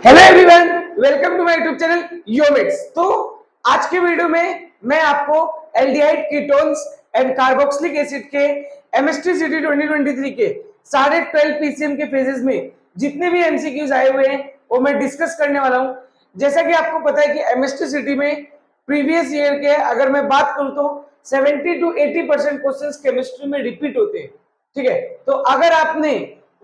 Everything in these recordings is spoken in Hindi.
Hello everyone, welcome to my YouTube channel Yomix. तो आज के वीडियो में मैं आपको aldehyde ketones and carboxylic acid के एमएसटी-सीटी 2023 के सारे 12 पीसीएम के फेजेस में जितने भी एमसीक्यूज आए हुए हैं वो मैं डिस्कस करने वाला हूं। जैसा कि आपको पता है कि एमएसटी-सीटी में प्रीवियस ईयर के अगर मैं बात करूं तो 70 to 80% क्वेश्चंस केमिस्ट्री में रिपीट होते हैं। ठीक है, तो अगर आपने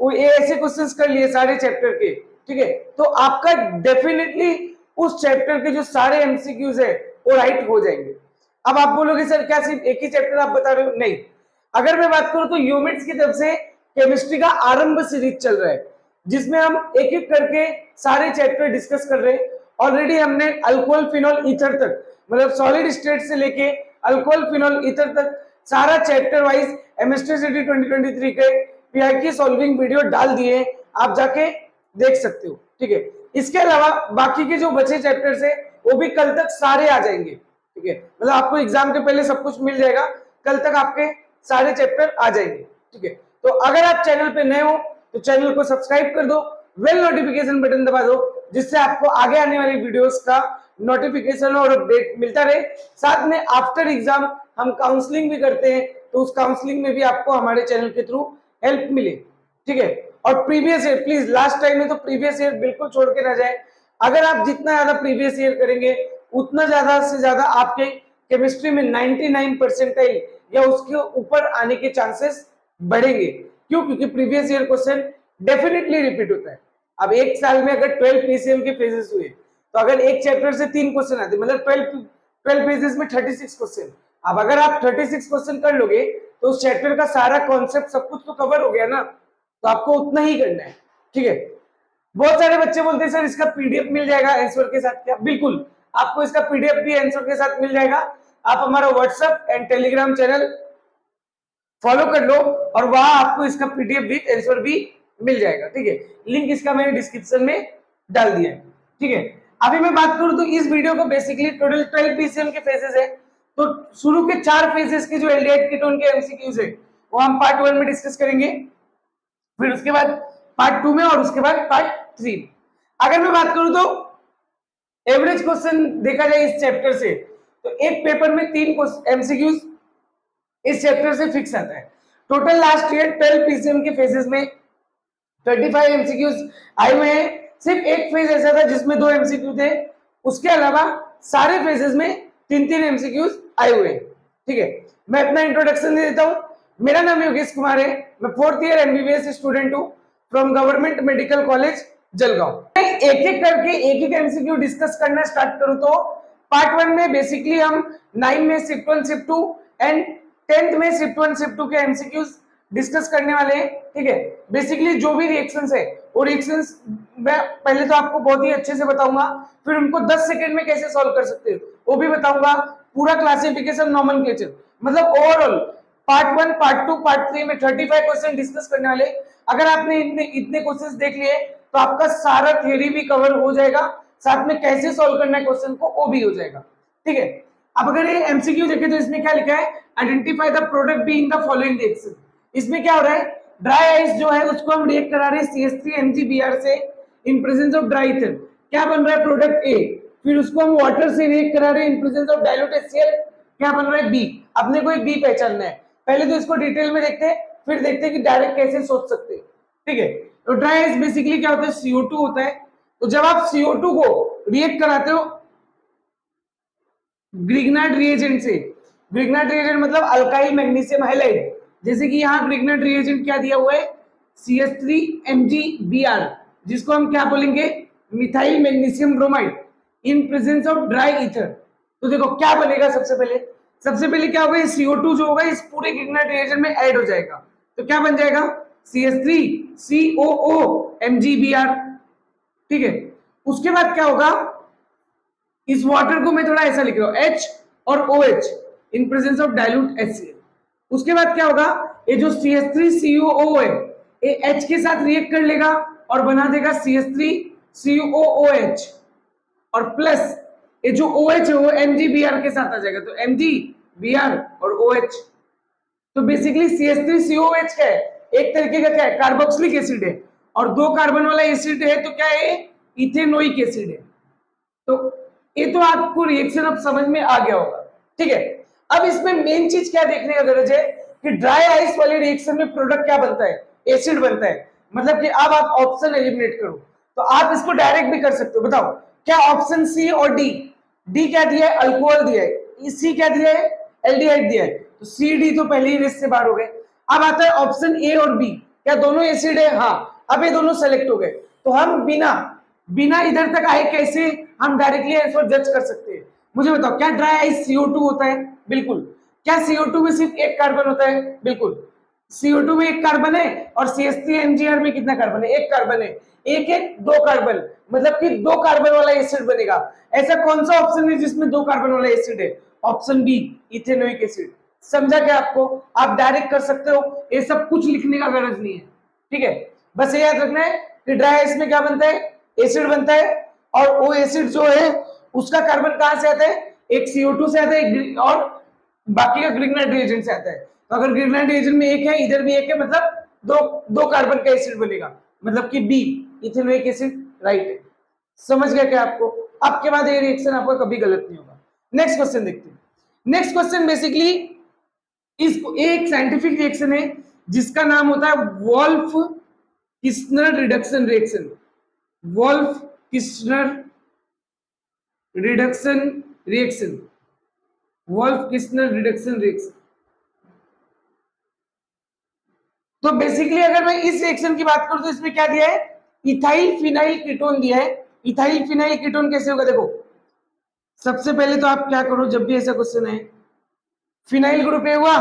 वो ऐसे क्वेश्चंस कर लिए सारे चैप्टर के, ठीक है, तो आपका डेफिनेटली उस चैप्टर के जो सारे एमसीक्यूज है वो राइट हो जाएंगे। अब आप बोलोगे सर क्या सिर्फ एक ही चैप्टर आप बता रहे हो? नहीं, अगर मैं बात करूं तो यूमिट्स की तरफ से केमिस्ट्री का आरंभ सीरीज चल रहा है जिसमें हम एक एक करके सारे चैप्टर डिस्कस कर रहे हैं। ऑलरेडी हमने अल्कोहल फिनोल ईथर तक, मतलब सॉलिड स्टेट से लेके अल्कोहल फिनोल ईथर तक सारा चैप्टर वाइज एमएसटी-सीटी 2023 के पीआईक्यू सॉल्विंग वीडियो डाल दिए, आप जाके देख सकते हो। ठीक है, इसके अलावा बाकी के जो बचे चैप्टर्स है वो भी कल तक सारे आ जाएंगे। ठीक है, मतलब आपको एग्जाम के पहले सब कुछ मिल जाएगा, कल तक आपके सारे चैप्टर आ जाएंगे। ठीक है, तो अगर आप चैनल पे नए हो तो चैनल को सब्सक्राइब कर दो, बेल नोटिफिकेशन बटन दबा दो जिससे आपको आगे आने वाली वीडियोस का नोटिफिकेशन और अपडेट मिलता रहे। साथ में आफ्टर एग्जाम हम काउंसलिंग भी करते हैं, तो उस काउंसलिंग में भी आपको हमारे चैनल के थ्रू हेल्प मिले। ठीक है, और previous year please, last time में तो प्रीवियस ईयर बिल्कुल छोड़ के ना जाए। अगर आप जितना ज्यादा प्रीवियस ईयर करेंगे उतना ज्यादा से ज्यादा आपके केमिस्ट्री में 99 परसेंटाइल या उसके ऊपर आने के चांसेस बढ़ेंगे। क्यों? क्योंकि previous year question definitely repeat होता है। अब एक साल में अगर 12 पीसीएम के फेजेस हुए तो अगर एक चैप्टर से 3 क्वेश्चन आते, मतलब 12 पेजेस में 36 क्वेश्चन। अब अगर आप 36 क्वेश्चन कर लोगे तो उस चैप्टर का सारा कॉन्सेप्ट सब कुछ तो कवर हो गया ना, तो आपको उतना ही करना है। ठीक है, बहुत सारे बच्चे बोलते हैं सर इसका पीडीएफ मिल जाएगा आंसर के साथ क्या? बिल्कुल, आपको इसका पीडीएफ भी आंसर के साथ मिल जाएगा। आप हमारा WhatsApp and Telegram channel follow कर लो और वहां आपको इसका पीडीएफ भी आंसर भी मिल जाएगा। ठीक है, लिंक इसका मैंने डिस्क्रिप्शन में डाल दिया है। ठीक है, अभी मैं बात करूं तो इस वीडियो को बेसिकली टोटल 12 पीसीएम के फेजेस है। तो शुरू के 4 फेजेस के जो एल्डिहाइड कीटोन के एमसीक्यूज है वो हम पार्ट 1 में डिस्कस करेंगे, फिर उसके बाद पार्ट 2 में और उसके बाद पार्ट 3। अगर मैं बात करूं तो एवरेज क्वेश्चन देखा जाए इस चैप्टर से तो एक पेपर में 3 एमसीक्यूज इस चैप्टर से फिक्स आता है। टोटल लास्ट ईयर 12 पीसीएम के फेजेस में 35 एमसीक्यूज आए हुए हैं। सिर्फ एक फेज ऐसा था जिसमें 2 एमसीक्यू थे, उसके अलावा सारे फेजेस में 3-3 एमसीक्यूज आए हुए हैं। ठीक है, मैं अपना इंट्रोडक्शन दे देता हूं। मेरा नाम योगेश कुमार है, मैं 4th ईयर एमबीबीएस स्टूडेंट हूं from government medical college Jalgaon. एक एक करके एक एक एमसीक्यू डिस्कस करना स्टार्ट करूं तो पार्ट 1 में बेसिकली हम 9 में शिफ्ट 1 शिफ्ट 2 एंड 10th में शिफ्ट 1 शिफ्ट 2 के एमसीक्यूज डिस्कस करने वाले हैं। ठीक है, बेसिकली जो भी रिएक्शंस है वो रिएक्शंस मैं पहले तो आपको बहुत ही अच्छे से बताऊंगा, फिर उनको 10 सेकंड में कैसे सॉल्व कर सकते हो वो भी बताऊंगा। पूरा क्लासिफिकेशन, नोमेनक्लेचर, मतलब ओवरऑल पार्ट 1 पार्ट 2 पार्ट 3 में 35 क्वेश्चन डिस्कस करने वाले। अगर आपने इतने क्वेश्चंस देख लिए तो आपका सारा थ्योरी भी कवर हो जाएगा, साथ में कैसे सॉल्व करना है क्वेश्चन को वो भी हो जाएगा। ठीक है, अब अगर ये एमसीक्यू देखें तो इसमें क्या लिखा है, identify the product be in the following reaction. इसमें क्या हो रहा है, ड्राई आइस जो है उसको हम रिएक्ट करा रहे हैं CH3MgBr से इन प्रेजेंस ऑफ ड्राई ईथर। क्या बन रहा है, प्रोडक्ट ए। फिर उसको हम वाटर से रिएक्ट करा रहे हैं इन प्रेजेंस ऑफ डाइल्यूट HCl, क्या बन रहा है, बी। अपने को एक बी पहचानना है, पहले तो इसको डिटेल में देखते हैं फिर देखते हैं कि डायरेक्ट कैसे सोच सकते हैं। ठीक है, तो ड्राई आइस बेसिकली क्या होता है, CO2 होता है। तो जब आप CO2 को रिएक्ट कराते हो ग्रिग्नार्ड रिएजेंट से, ग्रिग्नार्ड रिएजेंट मतलब अल्काइल मैग्नीशियम हाइलाइड, जैसे कि यहाँ ग्रिग्नार्ड रिएजेंट क्या दिया हुआ है, CH3MgBr, जिसको हम क्या बोलेंगे, methyl magnesium bromide in presence of dry ether. तो देखो क्या बनेगा, सबसे पहले क्या होगा, CO2 जो होगा इस पूरे ग्रिग्नार्ड रिएजेंट में ऐड हो जाएगा, तो क्या बन जाएगा, CH3COOMgBr। ठीक है, उसके बाद क्या होगा, इस वाटर को मैं थोड़ा ऐसा लिख रहा हूं, H और OH in presence of dilute HCl। उसके बाद क्या होगा, ये जो CH3COO है ये H के साथ रिएक्ट कर लेगा और बना देगा CH3COOH, और प्लस ये जो OH है वो MgBr के साथ आ जाएगा, तो MgBr और OH। तो बेसिकली CH3COOH क्या है, एक तरीके का क्या है, कार्बोक्सिलिक एसिड है, और 2 कार्बन वाला एसिड है, तो क्या है, इथेनोइक एसिड है। तो ये तो आपको रिएक्शन अब समझ में आ गया होगा, ठीक है। अब इसमें मेन चीज क्या देखने का गरज है कि ड्राई आइस वाले रिएक्शन में प्रोडक्ट क्या बनता है, एसिड बनता है। मतलब कि अब आप ऑप्शन एलिमिनेट करो तो आप इसको डायरेक्ट भी कर सकते हो। बताओ क्या ऑप्शन सी और डी, डी क्या दिया है, अल्कोहल दिया है, सी क्या दिया है, एल्डिहाइड दिया है, तो सी डी तो पहले ही लिस्ट से बाहर हो गए। अब आता है ऑप्शन ए और बी, क्या दोनों एसिड है, हाँ, अब ये दोनों सेलेक्ट हो गए। तो हम बिना बिना इधर तक आए कैसे हम डायरेक्टली आंसर जज कर सकते हैं। मुझे बताओ क्या ड्राई आइस CO2 होता है, बिल्कुल। क्या CO2 में सिर्फ एक कार्बन होता है, बिल्कुल। CO2 में एक कार्बन है और CH3NGR में कितना कार्बन है, एक कार्बन है, एक एक दो कार्बन, मतलब कि दो कार्बन वाला एसिड बनेगा। ऐसा कौन सा ऑप्शन है जिसमें दो कार्बन वाला एसिड है, ऑप्शन बी, इथेनोइक एसिड। समझा क्या आपको, आप डायरेक्ट कर सकते हो, ये सब कुछ लिखने का गरज नहीं है, ठीक है। बस ये याद रखना है कि ड्राई आइस में क्या बनता है, एसिड बनता है, और वो एसिड जो है उसका कार्बन कहां से आता है, एक CO2 से आता है और बाकी का ग्रिग्नाइट रिएजेंट से आता है। तो अगर ग्रिग्नाइट रिएजेंट में एक है, इधर भी एक है, मतलब दो दो कार्बन का एसिड बनेगा, मतलब कि बी, इथेनोइक एसिड राइट है। समझ गया क्या आपको, आपके बाद ये रिएक्शन आपका कभी गलत नहीं होगा। नेक्स्ट क्वेश्चन देखते हैं। नेक्स्ट क्वेश्चन बेसिकली इसको एक साइंटिफिक रिएक्शन है जिसका नाम होता है Wolff Kishner reduction reaction. Wolff Kishner reduction reaction, Wolff Kishner reduction reaction. तो बेसिकली अगर मैं इस रिएक्शन की बात करूं तो इसमें क्या दिया है, इथाइल फिनाइल कीटोन दिया है। इथाइल फिनाइल कीटोन कैसे होगा, देखो सबसे पहले तो आप क्या करो, जब भी ऐसा क्वेश्चन है, फिनाइल ग्रुप ए हुआ,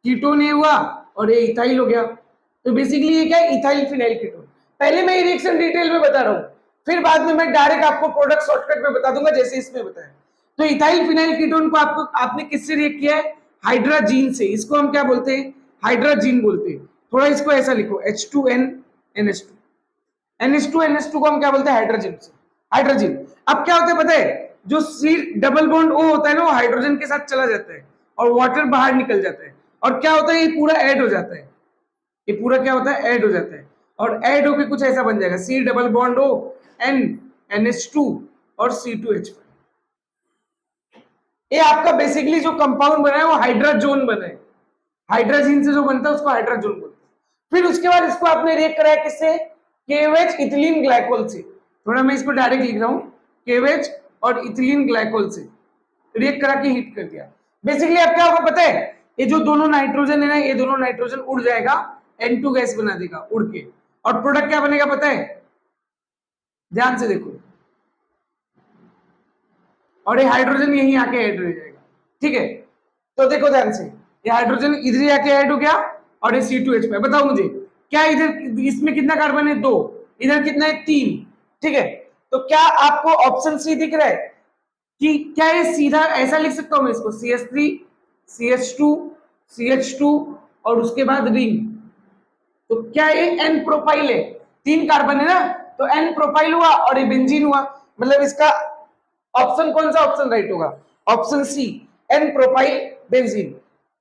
कीटोन ए हुआ और ये इथाइल हो गया। तो बेसिकली ये क्या है, इथाइल फिनाइल कीटोन। पहले मैं ये रिएक्शन डिटेल में बता रहा हूं, फिर बाद में मैं डायरेक्ट आपको प्रोडक्ट शॉर्टकट में बता दूंगा जैसे इसमें बताया। तो इथाइल फिनाइल कीटोन को आपने किससे रिएक्ट किया है, हाइड्राजीन से। इसको हम क्या बोलते हैं, हाइड्राजीन बोलते हैं। थोड़ा इसको ऐसा लिखो H2N NH2, NH2 को हम क्या बोलते हैं, हाइड्रोजन से, हाइड्रोजन। अब क्या होता है पता है, जो सी डबल बॉन्ड O होता है ना, वो हाइड्रोजन के साथ चला जाता है और वाटर बाहर निकल जाता है, और क्या होता है, ये पूरा ऐड हो जाता है, ये पूरा क्या होता है, ऐड हो जाता है, और ऐड होके कुछ ऐसा बन जाएगा, C double bond O N NH2 और C2H5। ये आपका बेसिकली जो कंपाउंड बना है वो हाइड्राजोन बना है, हाइड्रोजन से जो बनता है उसको हाइड्राजोन बोलते हैं। फिर उसके बाद इसको आपने रिएक्ट कराया किससे, KOH इथिलीन ग्लाइकोल से। थोड़ा मैं इसको डायरेक्ट लिख रहा हूं, KOH और इथिलीन ग्लाइकोल से रिएक्ट करा के हीट कर दिया। बेसिकली अब क्या होगा पता है, ये जो दोनों नाइट्रोजन है ना, ये दोनों नाइट्रोजन उड़ जाएगा, N2 गैस बना देगा उड़ के, और प्रोडक्ट क्या बनेगा पता है, ध्यान से देखो, और ये हाइड्रोजन यहीं आके ऐड हो जाएगा, ठीक है। तो देखो ध्यान से, ये हाइड्रोजन इधर आके ऐड हो गया और ये C2H5। बताओ मुझे क्या इधर इसमें कितना कार्बन है, 2, इधर कितना है, 3, ठीक है। तो क्या आपको ऑप्शन सी दिख रहा है कि क्या ये सीधा ऐसा लिख सकता हूं मैं इसको, CH3 CH2 CH2 और उसके बाद रिंग। तो क्या ये N प्रोफाइल है, 3 कार्बन है ना, तो N प्रोफाइल हुआ और ये बेंजीन हुआ, मतलब इसका ऑप्शन कौन सा ऑप्शन राइट होगा, option C, N propyl benzene.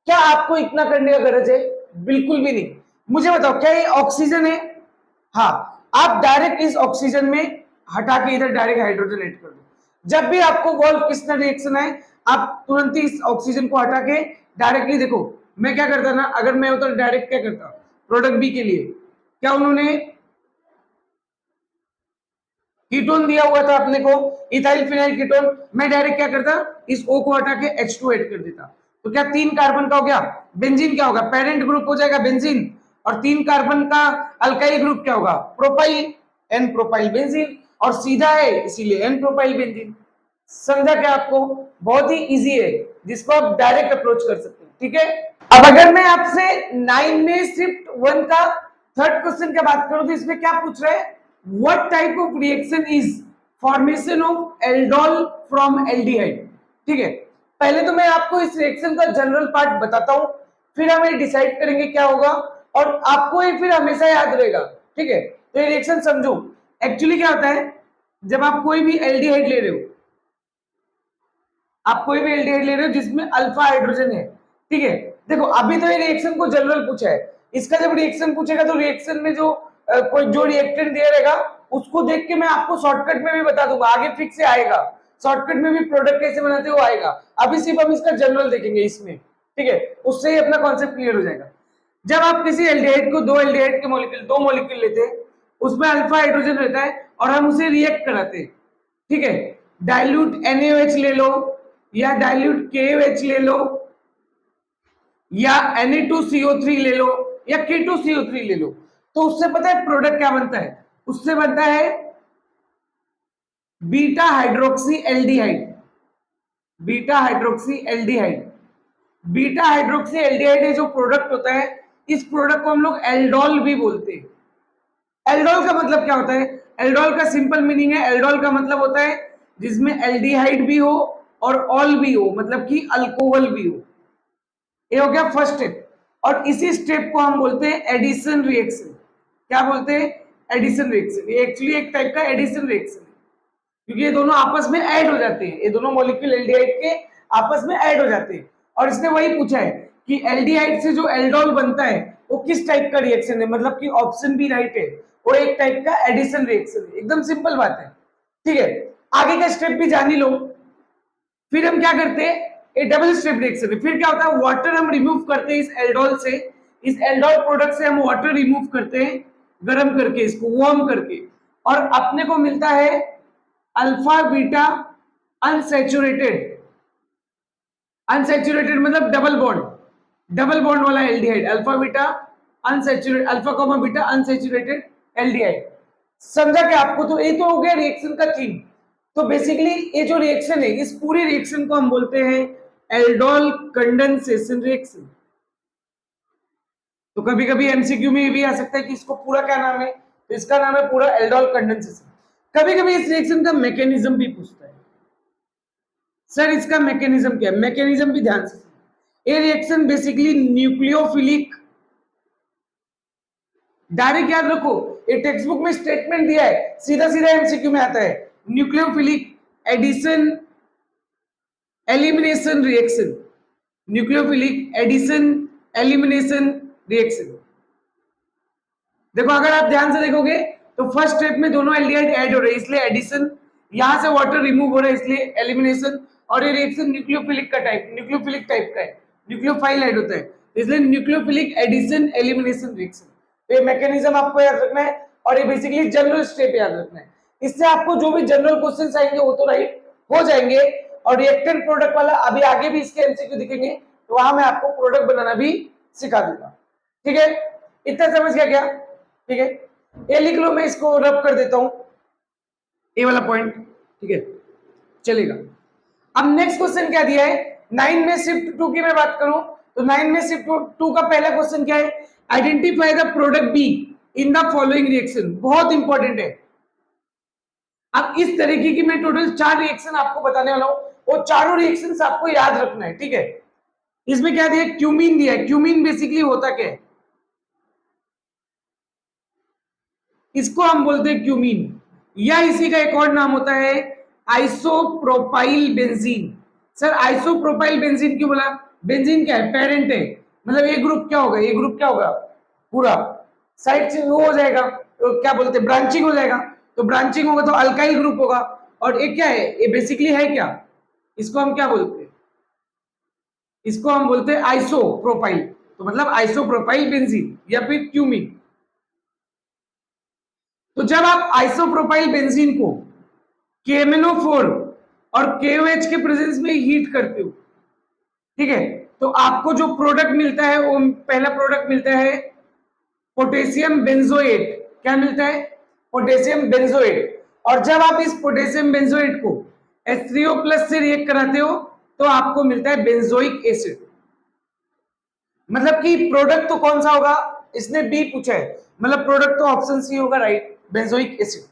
क्या आपको इतना करने का गरज है, बिल्कुल भी नहीं। मुझे बताओ क्या ये ऑक्सीजन है, हाँ, आप डायरेक्ट इस ऑक्सीजन में हटा के इधर डायरेक्ट हाइड्रोजन ऐड कर दो। जब भी आपको वोल्फ किस्नर रिएक्शन है, आप तुरंत ही इस ऑक्सीजन को हटा के डायरेक्टली देखो, मैं क्या करता ना, अगर मैं उधर डायरेक्ट क्या करता, प्रोडक्ट बी के लिए क्या उन्होंने कीटोन दिया हुआ था अपने को, इथाइल फिनाइल कीटोन, मैं डायरेक्ट क्या करता, इस O को हटा के H2 ऐड कर देता। तो क्या 3 कार्बन का हो गया, बेंजीन क्या होगा, पेरेंट ग्रुप हो जाएगा बेंजीन, और 3 कार्बन का अल्काइल ग्रुप क्या होगा, प्रोपाइल, N प्रोपाइल बेंजीन, और सीधा है इसीलिए N प्रोपाइल बेंजीन। समझा क्या आपको, बहुत ही इजी है, जिसको आप डायरेक्ट अप्रोच कर सकते हैं, ठीक है। अब अगर मैं आपसे 9 में शिफ्ट 1 का थर्ड क्वेश्चन का बात करूं तो इसमें क्या पूछ रहे हैं, what type of reaction is formation of aldol from aldehyde. ठीक है, पहले तो मैं आपको इस रिएक्शन का जनरल पार्ट बताता हूं, फिर हम ये डिसाइड करेंगे क्या होगा, और आपको ये फिर हमेशा याद रहेगा, ठीक है। तो ये रिएक्शन समझो, एक्चुअली क्या होता है, जब आप कोई भी एल्डिहाइड ले रहे हो, आप कोई भी एल्डिहाइड ले रहे हो जिसमें अल्फा हाइड्रोजन है, ठीक है। देखो अभी तो ये रिएक्शन को जनरल पूछा है, इसका जब रिएक्शन पूछेगा तो रिएक्शन में जो कोई जो रिएक्टेंट दिया रहेगा उसको देख के मैं आपको शॉर्टकट में भी बता दूंगा, आगे फिक्स से आएगा शॉर्टकट में भी प्रोडक्ट कैसे बनाते हो आएगा। अभी सिर्फ हम इसका जनरल देखेंगे इसमें, ठीक है, उससे ही अपना कॉन्सेप्ट क्लियर हो जाएगा। जब आप किसी एल्डिहाइड को, दो एल्डिहाइड के मॉलिक्यूल, दो मॉलिक्यूल लेते हैं, उसमें अल्फा हाइड्रोजन रहता है और हम उसे रिएक्ट कराते हैं, ठीक है, डाइल्यूट NaOH ले लो या डाइल्यूट KOH ले लो या Na2CO3 ले लो या K2CO3 ले लो, तो उससे पता है प्रोडक्ट क्या बनता है? उससे बनता है beta hydroxy aldehyde. Beta hydroxy aldehyde, beta hydroxy aldehyde जो प्रोडक्ट होता है, इस प्रोडक्ट को हम लोग एल्डोल भी बोलते हैं। एल्डोल का मतलब क्या होता है? एल्डोल का सिंपल मीनिंग है, एल्डोल का मतलब होता है जिसमें एल्डिहाइड भी हो और ऑल भी हो, मतलब कि अल्कोहल भी हो। ये हो गया फर्स्ट स्टेप, और इसी स्टेप को हम बोलते हैं एडिशन रिएक्शन। क्या बोलते हैं? Addition reaction. ये एक्चुअली एक टाइप का एडिशन रिएक्शन है, क्योंकि ये दोनों आपस में ऐड हो जाते हैं, ये दोनों मॉलिक्यूल एल्डिहाइड के आपस में ऐड हो जाते हैं। और इसने वही पूछा है कि एल्डिहाइड से जो एल्डोल बनता है वो किस टाइप का रिएक्शन है, मतलब कि ऑप्शन बी राइट है, वो एक टाइप का एडिशन रिएक्शन है। एकदम सिंपल बात है, ठीक है। आगे का स्टेप भी जान ही लो। फिर हम क्या करते हैं? ये डबल स्टेप रिएक्शन है। फिर क्या होता है? वाटर हम रिमूव करते हैं इस एल्डोल से, इस एल्डोल प्रोडक्ट से हम वाटर रिमूव करते हैं गर्म करके, इसको वार्म करके, और अपने को मिलता है अल्फा बीटा अनसैचुरेटेड। अनसैचुरेटेड मतलब डबल बॉन्ड, डबल बॉन्ड वाला aldehyde, alpha beta unsaturated, alpha comma beta unsaturated aldehyde. समझा क्या आपको? तो ये तो हो गया रिएक्शन का थीम। तो बेसिकली ये जो रिएक्शन है, इस पूरी रिएक्शन को हम बोलते हैं एल्डोल कंडेंसेशन रिएक्शन। तो कभी कभी एमसीक्यू में भी आ सकता है कि इसको पूरा क्या नाम है, तो इसका नाम है पूरा एल्डोल कंडेंसेशन। कभी कभी इस रिएक्शन का मैकेनिज्म भी पूछता है, सर इसका मैकेनिज्म क्या है? मैकेनिज्म भी ध्यान से, ये रिएक्शन बेसिकली न्यूक्लियोफिलिक, डायरेक्ट याद रखो, ये टेक्स्ट बुक में स्टेटमेंट दिया है, सीधा सीधा एमसीक्यू में आता है, nucleophilic addition elimination reaction, nucleophilic addition elimination reaction. देखो अगर आप ध्यान से देखोगे तो फर्स्ट स्टेप में दोनों एल्डिहाइड ऐड हो रहे हैं, इसलिए एडिशन, यहां से वाटर रिमूव हो रहा है इसलिए एलिमिनेशन, और ये रिएक्शन न्यूक्लियोफिलिक का टाइप, न्यूक्लियोफिलिक टाइप का है, न्यूक्लियोफाइल ऐड होता है, इसलिए न्यूक्लियोफिलिक एडिशन एलिमिनेशन रिएक्शन। तो ये मैकेनिज्म आपको याद रखना है, और ये बेसिकली जनरल स्टेप याद रखना है। इससे आपको जो भी जनरल क्वेश्चंस आएंगे वो तो राइट हो जाएंगे, और रिएक्टेंट प्रोडक्ट वाला अभी आगे भी इसके एमसीक्यू दिखेंगे, तो वहां मैं आपको प्रोडक्ट बनाना भी सिखा दूंगा, ठीक है। इतना समझ गया क्या? ठीक है, ये लिख लो, मैं इसको रब कर देता हूं, ये वाला पॉइंट, ठीक है, चलेगा। अब नेक्स्ट क्वेश्चन क्या दिया है 9 में शिफ्ट 2 की मैं बात करूं तो 9 में शिफ्ट 2 का पहला क्वेश्चन क्या है? Identify the product be in the following reaction. बहुत इंपॉर्टेंट है। अब इस तरीके की मैं टोटल 4 रिएक्शन आपको बताने वाला हूं, वो चारों रिएक्शंस आपको याद रखना है, ठीक है। इसमें क्या दिया है? क्यूमीन दिया है। क्यूमीन बेसिकली होता क्या है? इसको हम बोलते हैं क्यूमीन, या इसी का एक और नाम होता है isopropyl benzene. Sir isopropyl benzene क्यों बोला? बेंजीन क्या है? पेरेंट है, मतलब ये ग्रुप क्या होगा? ये ग्रुप क्या होगा? पूरा साइड से वो हो जाएगा, तो क्या बोलते हैं, ब्रांचिंग हो जाएगा। तो ब्रांचिंग होगा तो अल्काइल ग्रुप होगा, और ये क्या है? ये बेसिकली है क्या? इसको हम क्या बोलते हैं? इसको हम बोलते हैं आइसोप्रोपाइल, तो मतलब आइसोप्रोपाइल बेंजीन या फिर क्यूमीन। तो जब आप आइसोप्रोपाइल बेंजीन को KMnO4 और KOH के प्रेजेंस में हीट करते हो, ठीक है, तो आपको जो प्रोडक्ट मिलता है वो पहला प्रोडक्ट मिलता है पोटेशियम बेंजोएट। क्या मिलता है? Potassium benzoate. और जब आप इस पोटेशियम बेंजोएट को H3O+ से रिएक्ट कराते हो तो आपको मिलता है बेंजोइक एसिड। मतलब कि प्रोडक्ट तो कौन सा होगा? इसने बी पूछा है, मतलब प्रोडक्ट तो ऑप्शन सी होगा, राइट, बेंजोइक एसिड।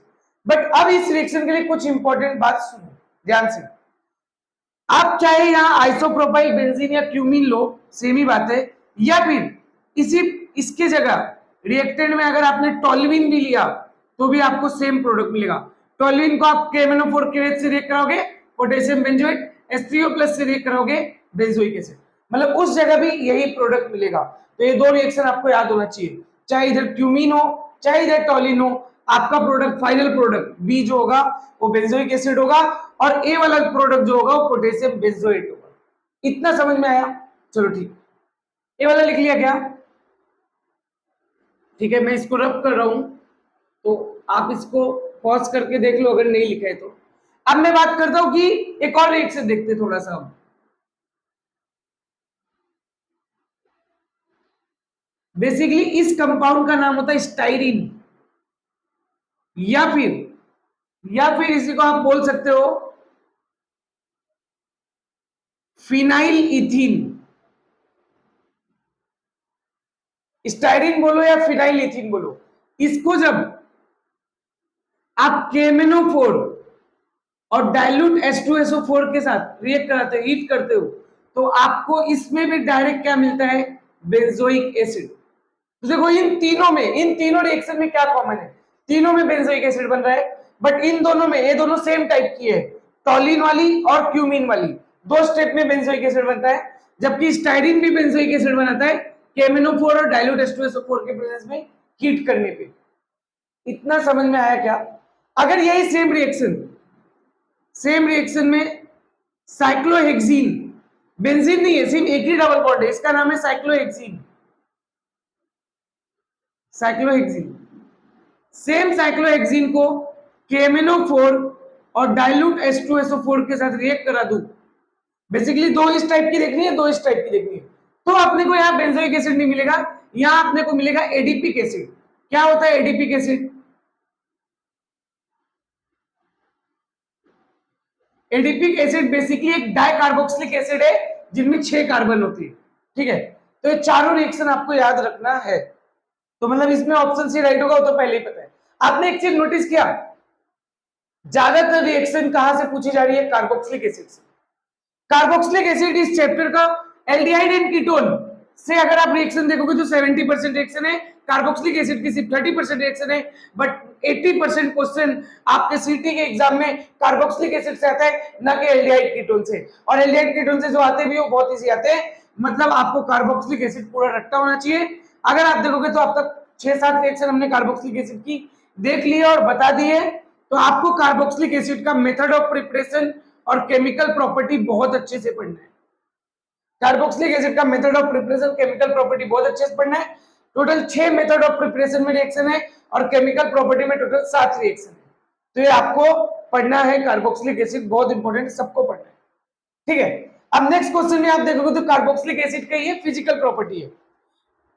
बट अब इस रिएक्शन के लिए कुछ इंपॉर्टेंट बात सुनो ध्यान से। आप चाहे यहां आइसोप्रोपाइल बेंजीन या क्यूमीन लो, सेम ही बात है, या फिर इसके जगह रिएक्टेंट में अगर आपने टोल्यूइन भी लिया तो भी आपको सेम प्रोडक्ट मिलेगा। टोल्यूइन को आप KMnO4 KOH से रिएक्ट कराओगे, पोटेशियम बेंजोएट, H3O+ से रिएक्ट कराओगे, बेंजोइक एसिड, मतलब उस जगह भी यही प्रोडक्ट मिलेगा। तो ये दो रिएक्शन आपको याद होना चाहिए, चाहे इधर क्यूमीन हो चाहे इधर टोल्यूइन हो, आपका प्रोडक्ट, फाइनल प्रोडक्ट बी जो होगा वो बेंजोइक एसिड होगा, और ए वाला प्रोडक्ट जो होगा वो पोटेशियम बेंजोएट होगा। इतना समझ में आया? चलो ठीक, ए वाला लिख लिया क्या? ठीक है, मैं इसको रब कर रहा हूं, तो आप इसको पॉज करके देख लो अगर नहीं लिखा है तो। अब मैं बात करता हूं कि एक और रिएक्शन देखते हैं थोड़ा सा हम। बेसिकली इस कंपाउंड का नाम होता है स्टाइरिन, या फिर इसी को आप बोल सकते हो फिनाइल इथीन। स्टाइरिन बोलो या फिनाइल इथीन बोलो, इसको जब आप केमेनोफोर और डाइल्यूट H2SO4 के साथ रिएक्ट कराते हो, हीट करते हो, तो आपको इसमें भी डायरेक्ट क्या मिलता है? Benzoic acid. तो देखो इन तीनों रिएक्शन में क्या कॉमन है? तीनों में बेंजोइक एसिड बन रहा है, बट इन दोनों में, ये दोनों सेम टाइप की है, टॉलिन वाली और क्यूमीन वाली, दो स्टेप में बेंजोइक एसिड बनता है, जबकि स्टाइरिन भी बेंजोइक एसिड बनाता है केमेनोफोर और डाइल्यूट H2SO4 के प्रेजेंस में हीट करने पे। इतना समझ में आया क्या? अगर यही सेम रिएक्शन में साइक्लोहेक्सीन, बेंजीन नहीं है, सिर्फ एक ही डबल बॉन्ड है, इसका नाम है साइक्लोहेक्सीन। सेम साइक्लोहेक्सीन को केमेनोफोर और डाइल्यूट H2SO4 के साथ रिएक्ट करा दूं, बेसिकली दो इस टाइप की देखनी है, दो इस टाइप की देखनी है, तो अपने को यहाँ बेंजोइक एसिड नहीं मिलेगा, यहाँ अपने को मिलेगा एडीपिक एसिड। क्या होता है adipic acid? Adipic acid basically एक डाइकार्बोक्सिलिक एसिड है जिनमें 6 कार्बन होती है। ठीक है, तो ये चारों रिएक्शन आपको याद रखना है। तो मतलब इसमें ऑप्शन सी राइट होगा, वो तो पहले ही पता है। आपने एक चीज नोटिस किया, ज्यादातर रिएक्शन कहां से पूछी जा रही है? कार्बोक्सिलिक एसिड से। कार्बोक्सिलिक एसिड इस चैप्टर का एल्डिहाइड एंड कीटोन से अगर आप रिएक्शन देखोगे तो 70% रिएक्शन है, कार्बोक्सिलिक एसिड की सिर्फ 30% रिएक्शन है, बट 80% क्वेश्चन आपके सीटी के एग्जाम में कार्बोक्सिलिक एसिड से आता है, ना कि एल्डिहाइड कीटोन से। और एल्डिहाइड कीटोन से जो आते भी वो बहुत इजी आते हैं, मतलब आपको कार्बोक्सिलिक एसिड पूरा रट्टा होना चाहिए। अगर आप देखोगे तो अब तक 6-7 रिएक्शन हमने कार्बोक्सिलिक एसिड की देख ली है और बता दी है, तो आपको कार्बोक्सिलिक एसिड का मेथड ऑफ प्रिपरेशन और केमिकल प्रॉपर्टी बहुत अच्छे से पढ़ना है। कार्बोक्सिलिक एसिड का method of preparation, chemical property बहुत अच्छे से पढ़ना है। टोटल 6 मेथड ऑफ प्रिपरेशन में रिएक्शन है और केमिकल प्रॉपर्टी में टोटल 7 रिएक्शन है, तो ये आपको पढ़ना है। कार्बोक्सिलिक एसिड बहुत इंपॉर्टेंट, सबको पढ़ना है। ठीक है, अब नेक्स्ट क्वेश्चन में आप देखोगे तो कार्बोक्सिलिक एसिड का ये फिजिकल प्रॉपर्टी है,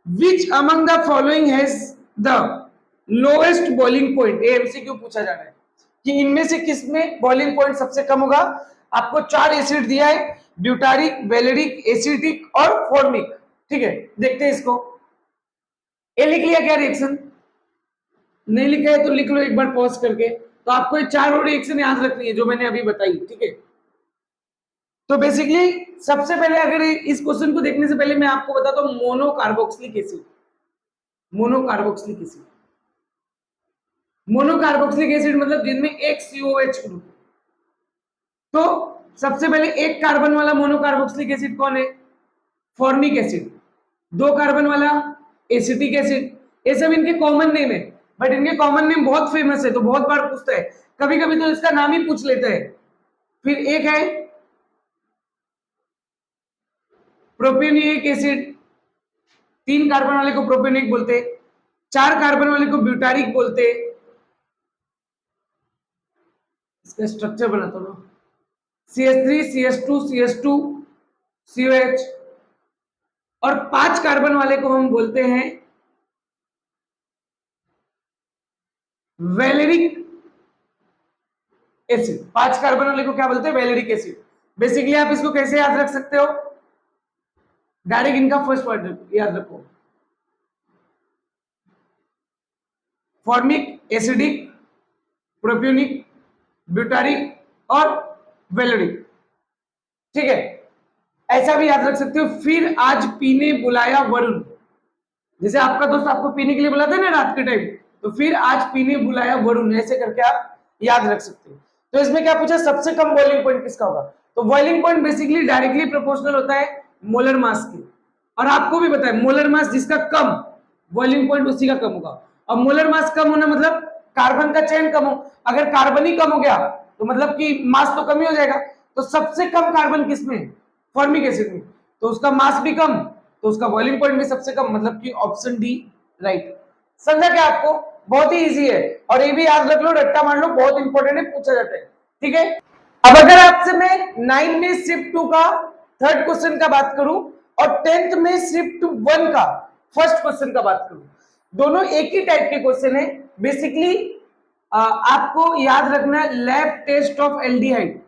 विच among the following has the lowest boiling point. MCQ पूछा जा रहा है कि इनमें से किस में बॉइलिंग पॉइंट सबसे कम होगा। आपको 4 एसिड दिया है, ब्यूटारिक, वेलेरिक, एसिटिक और फॉर्मिक। ठीक है, देखते हैं इसको। ए लिख लिया क्या रिएक्शन? नहीं लिखा है तो लिख लो एक बार पॉज करके। तो आपको ये 4 रिएक्शन याद रखनी है जो मैंने अभी बताई। ठीक है, तो बेसिकली सबसे पहले अगर इस क्वेश्चन को देखने से पहले मैं आपको बताता हूं मोनोकार्बोक्सिलिक एसिड। मोनोकार्बोक्सिलिक एसिड मतलब जिनमें एक COH ग्रुप। तो सबसे पहले एक कार्बन वाला मोनोकार्बोक्सिलिक एसिड कौन है? Formic acid. 2 कार्बन वाला एसिटिक एसिड। ये सब इनके कॉमन नेम है, बट इनके कॉमन नेम बहुत फेमस है, तो बहुत बार पूछता है, कभी कभी तो इसका नाम ही पूछ लेता है। फिर एक है प्रोपेनिक एसिड, 3 कार्बन वाले को प्रोपेनिक बोलते, 4 कार्बन वाले को ब्यूटारिक बोलते। इसका स्ट्रक्चर बनाता हूं, CH3 CH2 CH2 COH, और 5 कार्बन वाले को हम बोलते हैं वेलेरिक एसिड। 5 कार्बन वाले को क्या बोलते हैं? Valeric acid. बेसिकली आप इसको कैसे याद रख सकते हो? डायरेक्ट इनका फर्स्ट वर्ड याद रखो, फॉर्मिक, एसिडिक, प्रोपियोनिक, ब्यूटारिक और वेलेरिक। ठीक है, ऐसा भी याद रख सकते हो। फिर आज पीने बुलाया वरुण, जैसे आपका दोस्त आपको पीने के लिए बुलाता है ना रात के टाइम, तो फिर आज पीने बुलाया वरुण, ऐसे करके आप याद रख सकते हो। तो इसमें क्या पूछा? सबसे कम बॉइलिंग पॉइंट किसका होगा? तो boiling point basically directly proportional होता है मोलर मास की, और आपको भी पता है मोलर मास जिसका कम, बॉइलिंग पॉइंट उसी का कम होगा। और मोलर मास कम होना मतलब कार्बन का चयन कम हो, अगर कार्बन ही कम हो गया तो मतलब कि मास तो कम ही हो जाएगा। तो सबसे कम कार्बन किसमें है? फॉर्मिक एसिड में, तो उसका मास भी कम, तो उसका बॉइलिंग पॉइंट भी सबसे कम, मतलब कि ऑप्शन डी राइट। समझा क्या आपको? बहुत ही इजी है, और ये भी याद रख लो, रट्टा मार लो, बहुत इंपॉर्टेंट है, पूछा जाता है। ठीक है, अब अगर आपसे मैं 9 में शिफ्ट 2 का थर्ड क्वेश्चन का बात करूं और 10th में शिफ्ट 1 का फर्स्ट क्वेश्चन का बात करूं, दोनों एक ही टाइप के क्वेश्चन है। बेसिकली आपको याद रखना lab test of aldehyde.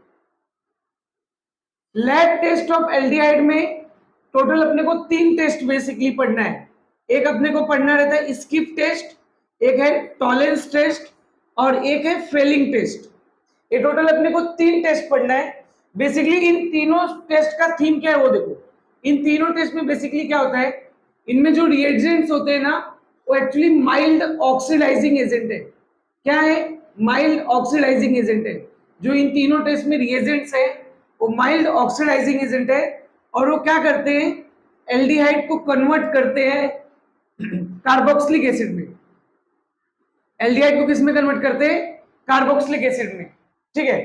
Lab test of aldehyde में टोटल अपने को 3 टेस्ट बेसिकली पढ़ना है। एक अपने को पढ़ना रहता है स्किप टेस्ट, एक है टॉलेंस टेस्ट, और एक है फेलिंग टेस्ट। ये टोटल अपने को 3 टेस्ट पढ़ना है। बेसिकली इन तीनों टेस्ट का थीम क्या है वो देखो। इन तीनों टेस्ट में बेसिकली क्या होता है, इनमें जो रिएजेंट्स होते हैं ना, वो एक्चुअली माइल्ड ऑक्सीडाइजिंग एजेंट है। क्या है? माइल्ड ऑक्सीडाइजिंग एजेंट है। जो इन तीनों टेस्ट में रिएजेंट्स है वो माइल्ड ऑक्सीडाइजिंग एजेंट है, और वो क्या करते हैं, एल्डिहाइड को कन्वर्ट करते हैं कार्बोक्सिलिक एसिड में। एल्डिहाइड को किस में कन्वर्ट करते हैं? कार्बोक्सिलिक एसिड में। ठीक है,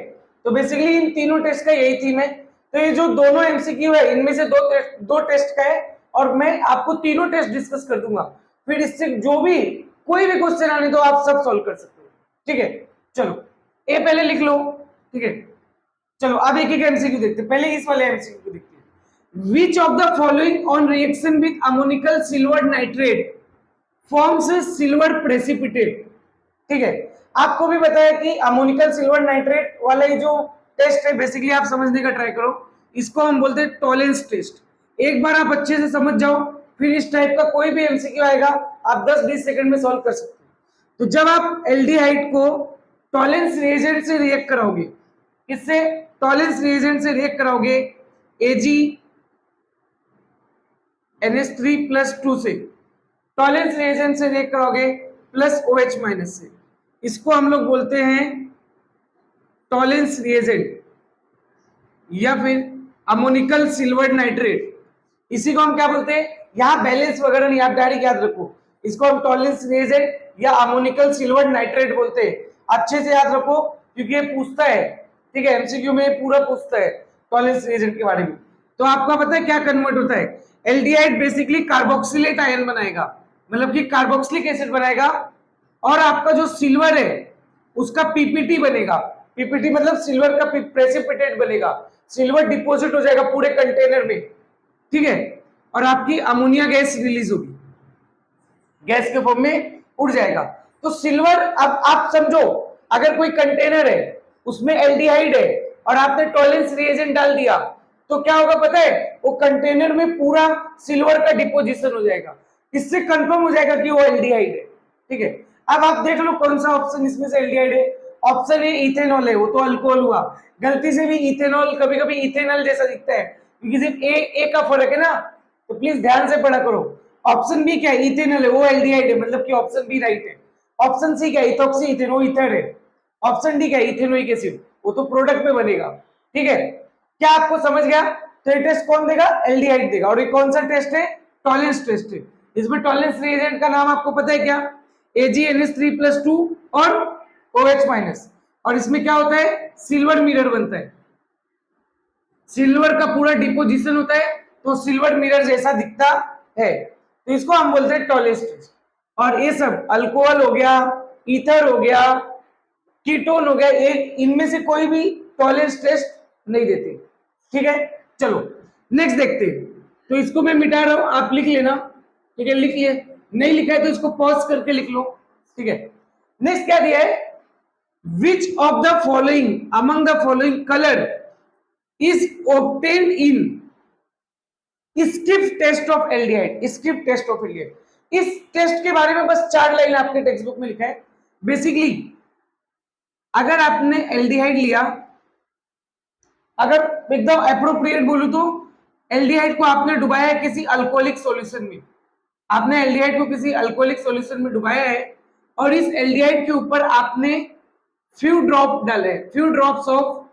तो बेसिकली इन तीनों टेस्ट का यही थीम है। तो ये जो दोनों एमसीक्यू है, इनमें से दो टेस्ट का है, और मैं आपको तीनों टेस्ट डिस्कस कर दूंगा। फिर इससे जो भी कोई भी क्वेश्चन आने तो आप सब सॉल्व कर सकते हो। ठीक है, चलो ए पहले लिख लो। ठीक है, चलो अब एक एक एमसीक्यू देखते हैं। पहले इस वाले एमसीक्यू को देखते हैं। विच of the following on reaction with ammoniacal silver nitrate forms silver precipitate. ठीक है, आपको भी बताया कि अमोनिकल सिल्वर नाइट्रेट वाला ये जो टेस्ट है, बेसिकली आप समझने का ट्राई करो। इसको हम बोलते हैं टॉलेंस टेस्ट। एक बार आप अच्छे से समझ जाओ, फिर इस टाइप का कोई भी एमसीक्यू आएगा आप 10-20 सेकंड में सॉल्व कर सकते हो। तो जब आप एल्डिहाइड को टॉलेंस रिएजेंट से रिएक्ट कराओगे, किससे? टॉलेंस रिएजेंट से रिएक्ट कराओगे AgNH3+2 से, टॉलेंस रिएजेंट से रिएक्ट कराओगे प्लस OH- से। इसको हम लोग बोलते हैं टॉलेंस रिएजेंट या फिर अमोनिकल सिल्वर नाइट्रेट। इसी को हम क्या बोलते हैं? यहाँ बैलेंस वगैरह नहीं, आप डायरेक्ट याद रखो, इसको हम टॉलेंस रिएजेंट या अमोनिकल सिल्वर नाइट्रेट बोलते हैं। अच्छे से याद रखो, क्योंकि ये पूछता है। ठीक है, एमसीक्यू में पूरा पूछता है टॉलेंस रिएजेंट के बारे में। तो आपका पता है क्या कन्वर्ट होता है? एल्डिहाइड बेसिकली कार्बोक्सिलेट आयन बनाएगा, मतलब कि कार्बोक्सिलिक एसिड बनाएगा, और आपका जो सिल्वर है उसका पीपीटी बनेगा। पीपीटी मतलब सिल्वर का प्रेसिपिटेट बनेगा, सिल्वर डिपॉजिट हो जाएगा पूरे कंटेनर में। ठीक है, और आपकी अमोनिया गैस रिलीज होगी, गैस के फॉर्म में उड़ जाएगा। तो सिल्वर, अब आप समझो, अगर कोई कंटेनर है उसमें एल्डिहाइड है और आपने टॉलेंस रिएजेंट डाल दिया, तो क्या होगा पता है? वो कंटेनर में पूरा सिल्वर का डिपोजिशन हो जाएगा। इससे कंफर्म हो जाएगा कि वो एल्डिहाइड है। ठीक है, अब आप देख लो कौन सा ऑप्शन इसमें से एल्डिहाइड है। ऑप्शन ए इथेनॉल है, वो तो अल्कोहल हुआ। गलती से भी इथेनॉल कभी कभी इथेनॉल जैसा दिखता है, क्योंकि सिर्फ ए का फर्क है ना, तो प्लीज ध्यान से पढ़ा करो। ऑप्शन बी क्या है? इथेनॉल है, वो एल्डिहाइड है, मतलब कि ऑप्शन बी राइट है। ऑप्शन सी क्या है? इथॉक्सी इथेन, वो ईथर है। ऑप्शन डी क्या है? इथेनोइक एसिड, वो तो प्रोडक्ट में बनेगा। ठीक है, क्या आपको समझ गया? तो ये टेस्ट कौन देगा? एल्डिहाइड देगा। और ये कौन सा टेस्ट है? टॉलेंस टेस्ट है। इसमें टॉलेंस रिएजेंट का नाम आपको पता है क्या? AgNH3+2 और OH-, और इसमें क्या होता है? सिल्वर मिरर बनता है, सिल्वर का पूरा डिपोजिशन होता है, तो सिल्वर मिरर जैसा दिखता है। तो इसको हम बोलते हैं टॉलेंस टेस्ट। और ये सब अल्कोहल हो गया, ईथर हो गया, कीटोन हो गया, इनमें से कोई भी टॉलेंस टेस्ट नहीं देते। ठीक है, चलो नेक्स्ट देखते हैं। तो इसको मैं मिटा रहा हूं, आप लिख लेना। ठीक है, लिख लिए, नहीं लिखा है तो इसको पॉज करके लिख लो। ठीक है, नेक्स्ट क्या दिया है? Which of the following among the following colour is obtained in Schiff test of aldehyde. Schiff test of aldehyde, इस टेस्ट के बारे में बस 4 लाइन आपके टेक्स्ट बुक में लिखा है। बेसिकली अगर आपने एल्डिहाइड लिया, अगर एकदम अप्रोप्रिएट बोलूं तो एल्डिहाइड को आपने डुबाया है किसी अल्कोहलिक सॉल्यूशन में, आपने एल्डिहाइड को किसी अल्कोहलिक सॉल्यूशन में डुबाया है, और इस एल्डिहाइड के ऊपर आपने फ्यू ड्रॉप डाले, few drops of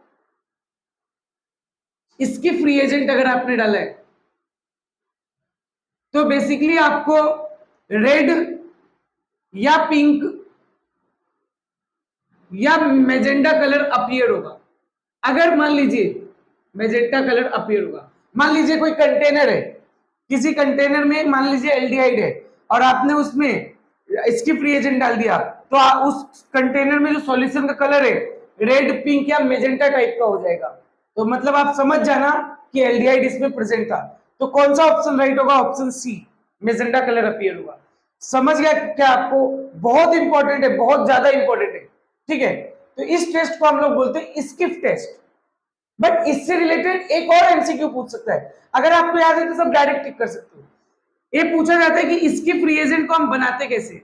skip reagent अगर आपने डाला है, तो बेसिकली आपको रेड या पिंक या मेजेंडा कलर अपीयर होगा। अगर मान लीजिए मेजेंटा कलर अपीयर होगा, मान लीजिए कोई कंटेनर है, किसी कंटेनर में मान लीजिए एल्डिहाइड है और आपने उसमें स्किप रिएजेंट डाल दिया, तो उस कंटेनर में जो सॉल्यूशन का कलर है रेड, पिंक या मेजेंटा टाइप का हो जाएगा। तो मतलब आप समझ जाना कि एल्डिहाइड इसमें प्रेजेंट था। तो कौन सा ऑप्शन राइट होगा? Option C, magenta colour appear होगा। समझ गया क्या आपको? बहुत इंपॉर्टेंट है, बहुत ज्यादा इंपॉर्टेंट है, ठीक है। तो इस टेस्ट को हम लोग बोलते हैं स्किप टेस्ट। बट इससे रिलेटेड एक और एमसीक्यू पूछ सकता है, अगर आपको याद है तो सब डायरेक्ट टिक कर सकते हो। ये पूछा जाता है कि स्किप रिएजेंट को हम बनाते कैसे,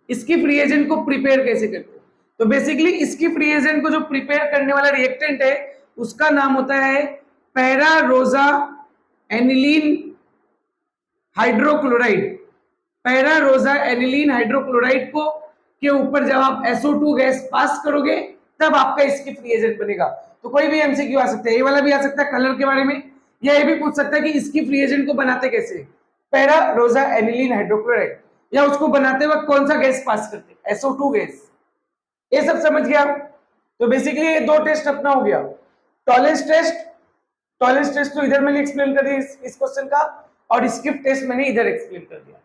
स्किप रिएजेंट को प्रिपेयर कैसे करते हैं। तो बेसिकली स्किप रिएजेंट को जो प्रिपेयर करने वाला रिएक्टेंट है उसका नाम होता है पैरा रोजा एनिलीन हाइड्रोक्लोराइड। पैरा रोजा एनिलीन हाइड्रोक्लोराइड को के ऊपर जब आप SO2 गैस पास करोगे तब आपका स्किप रिएजेंट बनेगा। तो कोई भी एमसीक्यू आ सकता है, ये वाला भी आ सकता है कलर के बारे में, या ये भी पूछ सकता है कि स्किप रिएजेंट को बनाते कैसे, पैरा रोजा एनिलीन हाइड्रोक्लोराइड, या उसको बनाते वक्त कौन सा गैस पास करते, SO2 गैस। ये सब समझ गया। तो बेसिकली ये दो टेस्ट अपना हो गया, टॉलेंस टेस्ट। टॉलेंस टेस्ट तो इधर मैंने एक्सप्लेन कर दिया इस क्वेश्चन का, और स्किप टेस्ट मैंने इधर एक्सप्लेन कर दिया।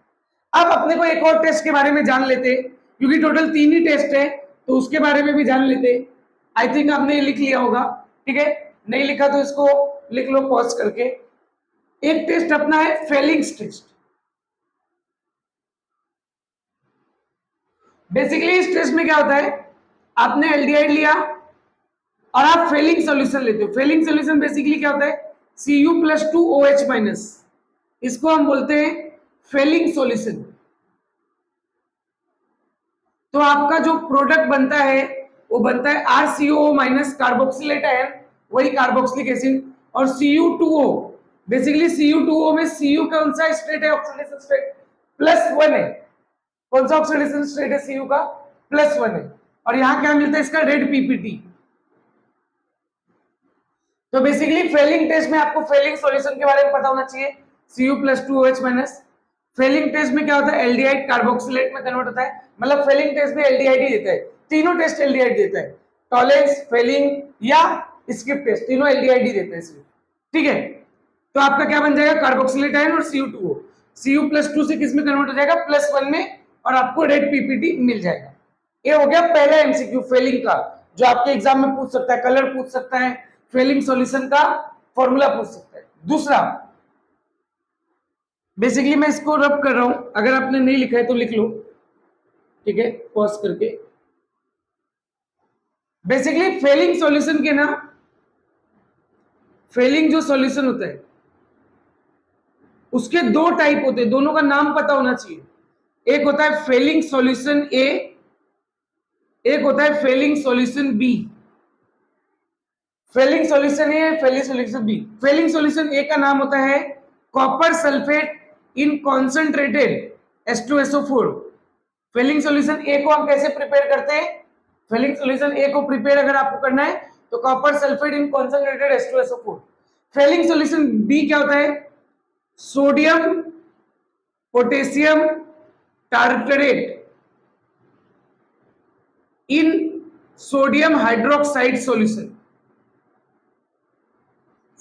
अब अपने को एक और टेस्ट के बारे में जान लेते, क्योंकि टोटल 3 ही टेस्ट है तो उसके बारे में भी जान लेते। आई थिंक आपने लिख लिया होगा, ठीक है, नहीं लिखा तो इसको लिख लो पॉज करके। एक टेस्ट अपना है फेलिंग्स टेस्ट। बेसिकली इस टेस्ट में क्या होता है, आपने एल्डिहाइड लिया और आप फेलिंग सॉल्यूशन लेते हो। फेलिंग सॉल्यूशन बेसिकली क्या होता है, Cu+2OH-, इसको हम बोलते हैं फेलिंग सॉल्यूशन। तो आपका जो प्रोडक्ट बनता है वो बनता है RCOO- कार्बोक्सिलेट आयन, वही कार्बोक्सिलिक एसिड, और Cu2O। बेसिकली Cu2O में Cu कौन सा स्टेट है, ऑक्सीडेशन स्टेट +1 है। कौन सा ऑक्सीडेशन स्टेट है Cu का? +1 है। और यहां क्या मिलता है इसका, रेड PPT। तो बेसिकली फेलिंग टेस्ट में आपको फेलिंग सॉल्यूशन के बारे में पता होना चाहिए, Cu+2OH-। फेलिंग टेस्ट में क्या होता है, एल्डिहाइड कार्बोक्सिलेट में कन्वर्ट होता है, मतलब फेलिंग टेस्ट में एल्डिहाइड ही देता है, तीनों टेस्ट एल्डिहाइड देता है, टॉलेंस, फेलिंग या स्किप टेस्ट, तीनों एल्डिहाइड ही देता है सिर्फ, ठीक है। तो आपका क्या बन जाएगा, कार्बोक्सिलेट आयन और Cu2O। Cu+2 से किस में कन्वर्ट हो जाएगा, +1 में, और आपको रेड PPT मिल जाएगा। ये हो गया पहला एमसीक्यू फेलिंग का, जो आपके एग्जाम में पूछ सकता है, कलर पूछ सकता है, फेलिंग सॉल्यूशन का फॉर्मूला पूछ सकता है। दूसरा, बेसिकली मैं इसको रब कर रहा हूं, अगर आपने नहीं लिखा है तो लिख लो, ठीक है, पॉज करके। बेसिकली फेलिंग सॉल्यूशन के ना, फेलिंग जो सॉल्यूशन होता है उसके दो टाइप होते हैं, दोनों का नाम पता होना चाहिए। एक होता है फेलिंग सॉल्यूशन ए, एक होता है Fehling solution B. Fehling solution A, Fehling solution B. Fehling solution A का नाम होता है copper sulphate in concentrated H2SO4। Fehling solution A को हम कैसे प्रिपेयर करते हैं, फेलिंग सॉल्यूशन ए को प्रिपेयर अगर आपको करना है तो copper sulphate in concentrated H2SO4। Fehling solution B क्या होता है, sodium potassium tartrate in sodium hydroxide solution.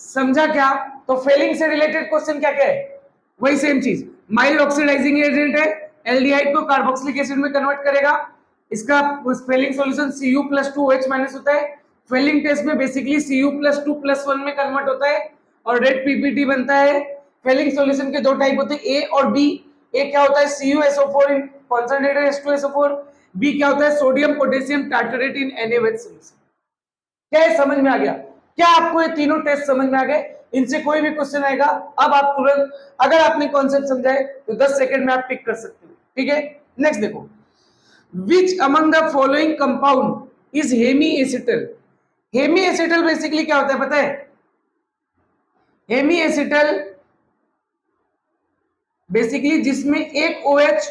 समझा क्या? तो फेलिंग से रिलेटेड क्वेश्चन क्या क्या है, वही सेम चीज, माइल्ड ऑक्सीडाइजिंग एजेंट है, एल्डिहाइड को कार्बोक्सिलिक एसिड में कन्वर्ट करेगा, इसका फेलिंग सॉल्यूशन Cu+2OH- होता है। फेलिंग टेस्ट में बेसिकली Cu+2+1 में कन्वर्ट होता है और रेड PPT बनता है। फेलिंग सॉल्यूशन के दो टाइप होते हैं, ए और बी। ए क्या होता है, CuSO4 इन कॉन्सेंट्रेटेड H2SO4। बी क्या होता है, सोडियम पोटेशियम टार्टरेट इन NaOH सॉल्यूशन। क्या समझ में आ गया? क्या आपको ये तीनों टेस्ट समझ में आ गए? इनसे कोई भी क्वेश्चन आएगा, अब आप तुरंत, अगर आपने कॉन्सेप्ट समझाए तो 10 सेकंड में आप टिक कर सकते हो, ठीक है। नेक्स्ट देखो, which among the following compound is hemiacetal. Hemiacetal basically क्या होता है पता है, हेमी एसिटल बेसिकली जिसमें एक OH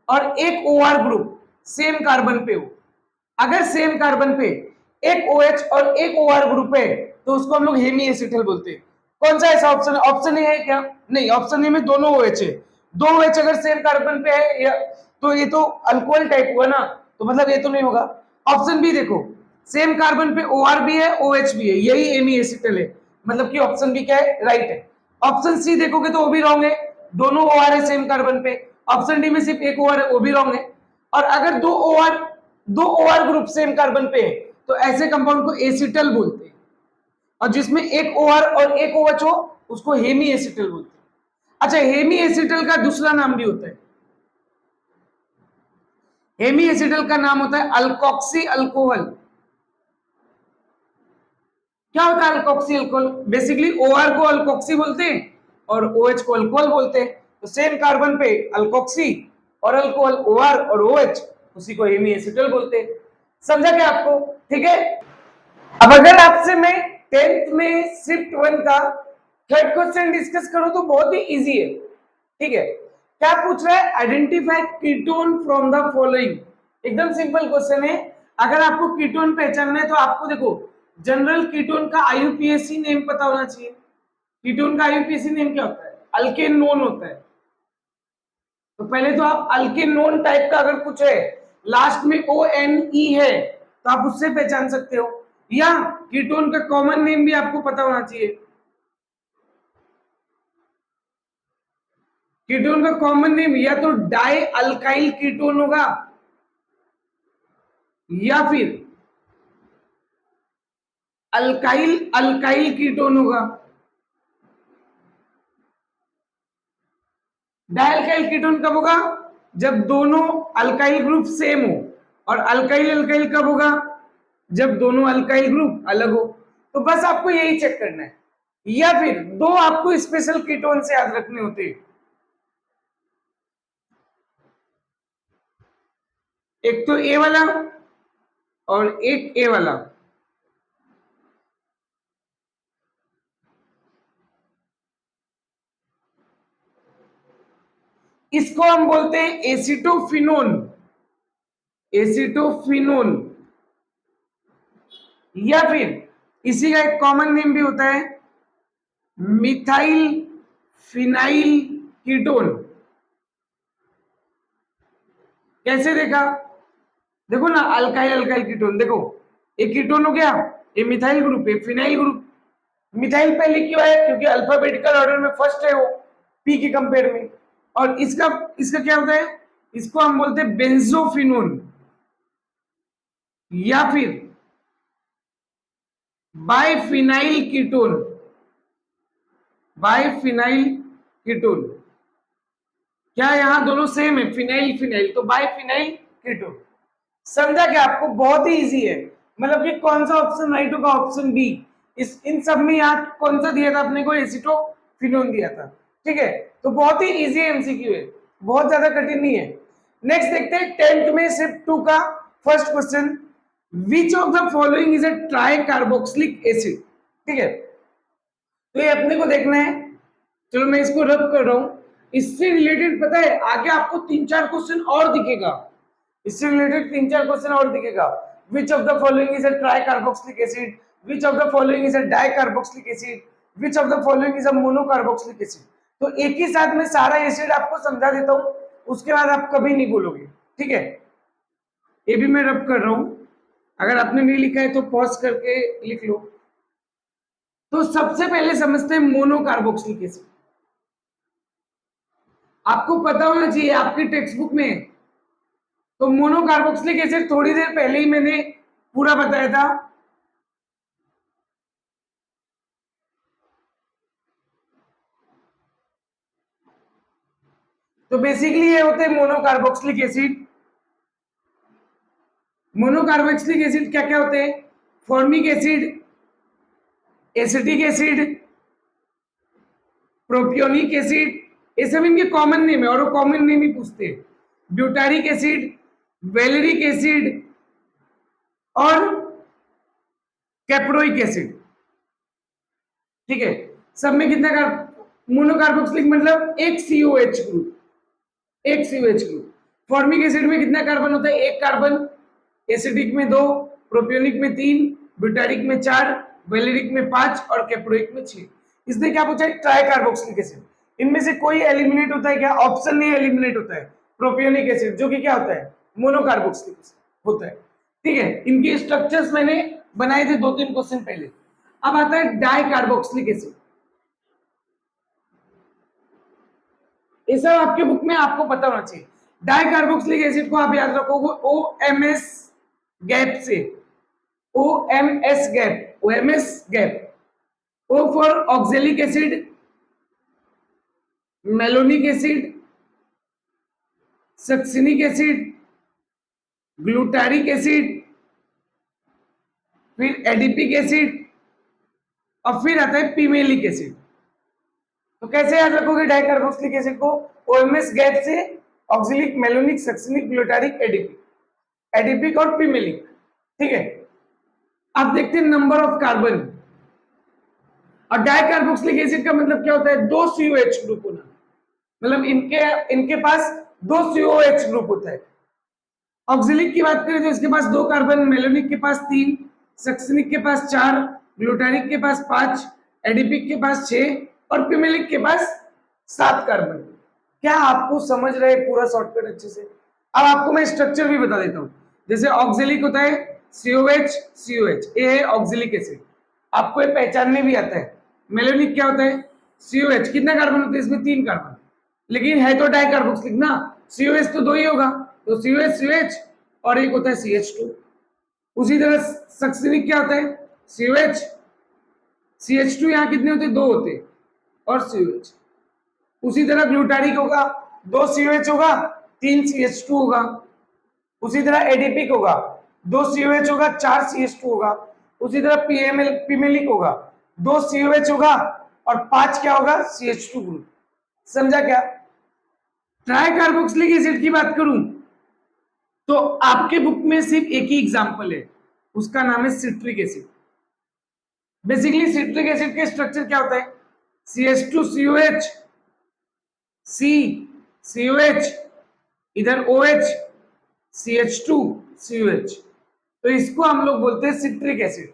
और एक OR ग्रुप सेम कार्बन पे हो। अगर सेम कार्बन पे एक OH और एक OR ग्रुप है तो उसको हम लोग हेमी एसिटल बोलते हैं। कौन सा ऐसा ऑप्शन, ऑप्शन ए है क्या? नहीं, ऑप्शन ए में दोनों OH है। दो OH अगर सेम कार्बन पे है तो ये तो अल्कोहल टाइप हुआ ना, तो मतलब ये तो नहीं होगा। ऑप्शन बी देखो, सेम कार्बन पे OR भी है, OH भी है, यही एमीएसिटल है, मतलब कि ऑप्शन बी क्या है, राइट है। ऑप्शन सी देखोगे तो वो भी रॉन्ग है, दोनों OR है सेम कार्बन पे। ऑप्शन डी में सिर्फ एक OR है, वो भी रॉन्ग है। और अगर दो OR ग्रुप सेम कार्बन पे है तो ऐसे कंपाउंड को एसिटल बोलते हैं, और जिसमें एक OR और एक OH हो उसको हेमी एसिटल बोलते हैं। अच्छा, हेमी एसिटल का दूसरा नाम भी होता है, हेमी एसिटल का नाम होता है अल्कोक्सी अल्कोहल। क्या होता है अल्कोक्सी अल्कोहल? बेसिकली OR को अल्कोक्सी बोलते हैं और OH को अल्कोहल बोलते हैं। तो सेम कार्बन पे अल्कोक्सी और अल्कोहल, OR और OH, उसी को हेमी एसिटल बोलते हैं। समझा क्या आपको? ठीक है। अब अगर आपसे मैं 10th में शिफ्ट 1 का थर्ड क्वेश्चन डिस्कस करूं तो बहुत ही इजी है। ठीक है, क्या पूछ रहा है? Identify ketone from the following. एकदम सिंपल क्वेश्चन है। अगर आपको कीटोन पहचानना है तो आपको देखो जनरल कीटोन का आईयूपीएसी नेम पता होना चाहिए। कीटोन का आईयूपीएसी नेम क्या होता है? अल्केन नोन होता है। तो पहले तो आप अल्केन नोन टाइप का अगर कुछ है, लास्ट में ONE है, तो आप उससे पहचान सकते हो। या कीटोन का कॉमन नेम भी आपको पता होना चाहिए। कीटोन का कॉमन नेम या तो डाई अल्काइल कीटोन होगा या फिर अल्काइल अल्काइल कीटोन होगा। डायल्काइल कीटोन कब होगा? जब दोनों अल्काइल ग्रुप सेम हो। और अल्काइल अल्काइल कब होगा? जब दोनों अल्काइल ग्रुप अलग हो। तो बस आपको यही चेक करना है। या फिर दो आपको स्पेशल कीटोन से याद रखने होते हैं, एक तो ए वाला और एक ए वाला। इसको हम बोलते हैं एसिटोफिनोन। एसिटोफिनोन या फिर इसी का एक कॉमन नेम भी होता है मिथाइल फिनाइल कीटोन। कैसे देखा? देखो ना, अल्काइल अल्काइल कीटोन, देखो एक कीटोन हो गया, ये मिथाइल ग्रुप है, फिनाइल ग्रुप। मिथाइल पहले क्यों है? क्योंकि अल्फाबेटिकल ऑर्डर में फर्स्ट है वो, पी के कंपेयर में। और इसका इसका क्या होता है? इसको हम बोलते हैं बेंजोफिनोन या फिर बाइफिनाइल कीटोन। बाइफिनाइल कीटोन, क्या यहां दोनों सेम है? फिनाइल फिनाइल, तो बाइफिनाइल कीटोन। समझा क्या आपको? बहुत ही इजी है। मतलब कि कौन सा ऑप्शन राइट होगा? Option B. इस इन सब में यहाँ कौन सा दिया था अपने को? एसिटोफिनोन दिया था। ठीक है, तो बहुत ही इजी एमसीक्यू है, बहुत ज्यादा कठिन नहीं है। नेक्स्ट देखते हैं 10th में शिफ्ट 2 का first question, which of the following is a try carboxylic acid. ठीक है, तो ये अपने को देखना है। चलो मैं इसको रब कर रहा हूं। इससे रिलेटेड पता है आगे आपको 3-4 क्वेश्चन और दिखेगा, इससे रिलेटेड 3-4 क्वेश्चन और दिखेगा। विच of the following is a try carboxylic acid, which of the following is a di carboxylic acid, which of the following is a mono carboxylic acid. तो एक ही साथ में सारा एसिड आपको समझा देता हूं, उसके बाद आप कभी नहीं बोलोगे। ठीक है, ये भी मैं रब कर रहा हूं, अगर आपने नहीं लिखा है तो पॉज करके लिख लो। तो सबसे पहले समझते हैं मोनो कार्बोक्सिलिक एसिड। आपको पता होना चाहिए आपकी टेक्स्ट बुक में, तो मोनो कार्बोक्सिलिक एसिड थोड़ी देर पहले ही मैंने पूरा बताया था। तो बेसिकली ये होते हैं mono carboxylic acid. Mono carboxylic acid क्या क्या होते हैं? Formic acid, acetic acid, propionic acid, ये सब इनके कॉमन नेम है और वो कॉमन नेम ही पूछते हैं। ब्यूटारिक एसिड, वेलेरिक एसिड और कैप्रोइक एसिड। ठीक है, सब में कितना मोनो कार्बोक्सिलिक मतलब एक COH ग्रुप, एक COH ग्रुप। फॉर्मिक एसिड में कितना कार्बन होता है? एक कार्बन। एसिडिक में 2, प्रोपियोनिक में 3, ब्यूटारिक में 4, वेलेरिक में 5 और कैप्रोइक में 6। इसने क्या पूछा है? Try carboxylic acid. इनमें से कोई एलिमिनेट होता है क्या? ऑप्शन नहीं एलिमिनेट होता है। प्रोपियोनिक एसिड जो कि क्या होता है? Mono carboxylic acid. होता है। ठीक है, इनके स्ट्रक्चर्स मैंने बनाए थे 2-3 क्वेश्चन पहले। अब आता है डाई कार्बोक्सिलिक एसिड। ये सब आपके बुक में आपको पता होना चाहिए। डाई कार्बोक्सिलिक एसिड को आप याद रखोगे OMS गैप से, OMS gap, OMS gap. O for oxalic acid, malonic acid, succinic acid, glutaric acid, फिर एडिपिक एसिड और फिर आता है पिमेलिक एसिड। तो कैसे याद रखोगे डाई कार्बोक्सिलिक एसिड को? OMS गैप से oxalic, malonic, succinic, glutaric, adipic, adipic और पिमेलिक। ठीक है, अब देखते हैं नंबर ऑफ कार्बन। और डाई कार्बोक्सिलिक एसिड का मतलब क्या होता है? 2 COH ग्रुप होना, मतलब इनके पास 2 COH ग्रुप होता है। ऑक्जेलिक की बात करें तो इसके पास 2 कार्बन, मेलोनिक के पास 3, सक्सिनिक के पास 4, ग्लूटारिक के पास 5, एडिपिक के पास 6 और पिमेलिक के पास 7 कार्बन। क्या आपको समझ रहे पूरा शॉर्टकट अच्छे से? अब आपको मैं स्ट्रक्चर भी बता देता हूं। जैसे ऑक्जेलिक होता है COH COH, ये है ऑक्जेलिक एसिड, आपको ये पहचानने भी आता है। मेलोनिक क्या होता है? COH, कितना कार्बन होता है इसमें? 3 कार्बन, लेकिन है तो डाई कार्बोक्सिलिक ना, COH तो 2 ही होगा, तो COH COH और एक होता है CH2। उसी तरह सक्सिनिक क्या होता है? COH CH2, यहाँ कितने होते हैं? 2 होते हैं और COH। उसी तरह ग्लूटारिक होगा, 2 COH होगा, 3 CH2 होगा। उसी तरह एडिपिक होगा, 2 COH होगा, 4 CH2 होगा। उसी तरह पिमेलिक होगा, 2 COH होगा और 5 क्या होगा? CH2 group. समझा क्या? ट्राई कार्बोक्सिलिक एसिड की बात करूं तो आपके बुक में सिर्फ एक ही एग्जांपल है, उसका नाम है citric acid. Basically citric acid के स्ट्रक्चर क्या होता है? CH2COH, C COH, इधर OH, CH2COH, तो इसको हम लोग बोलते हैं सिट्रिक एसिड।